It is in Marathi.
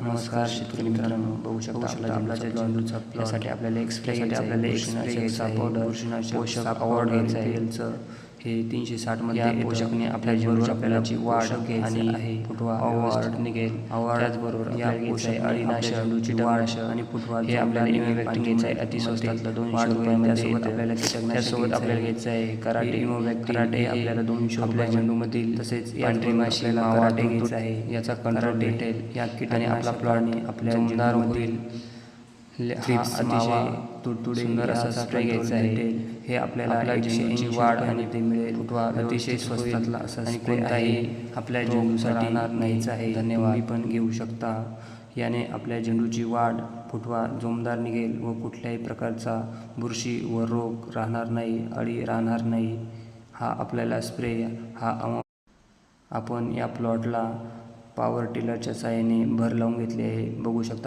नमस्कार शेतकरी मित्रांनो, बघू शकता आपला झेंडूचा यासाठी आपल्याला एक स्प्रे घ्यायचा पावडर पोषक अवॉर्ड घ्यायचा आहे। हे 360 मध्ये पोषकने आपल्या झेंडूच्या आपल्याची वाढ आणि फुटवा अवॉर्ड निघेल। त्याचबरोबर या पोषक अळीनाशक झेंडूची वाढ आणि फुटवा हे आपल्याला इमोवॅक्टिन घ्यायचं आहे अति स्वस्तातलं 200 रुपयामध्ये। त्यासोबत आपल्याला घ्यायचं आहे कराटे आपल्याला 200 रुपये झेंडूमधील। तसेच पांढरी माशी कराटे घ्यायचं आहे, याचा कंट्रोल भेटेल। या किटाने आपला प्लॉट आपल्या जोमदार होईल। अतिशय तुडतुडे सुंदर असा स्प्रे घ्यायचा आहे। हे आपल्याला झेंडूची वाढ आणि ते मिळेल फुटवा अतिशय स्वस्तातला असा आणि कोणताही आपल्या झेंडूसाठी राहणार नाहीच आहे। धन्यवाद, पण घेऊ शकता। याने आपल्या झेंडूची वाढ फुटवा जोमदार निघेल व कुठल्याही प्रकारचा बुरशी व रोग राहणार नाही, अळी राहणार नाही। हा आपल्याला स्प्रे आपण या प्लॉटला पॉवर टिलरच्या साहाय्याने भर लावून घेतले आहे, बघू शकता।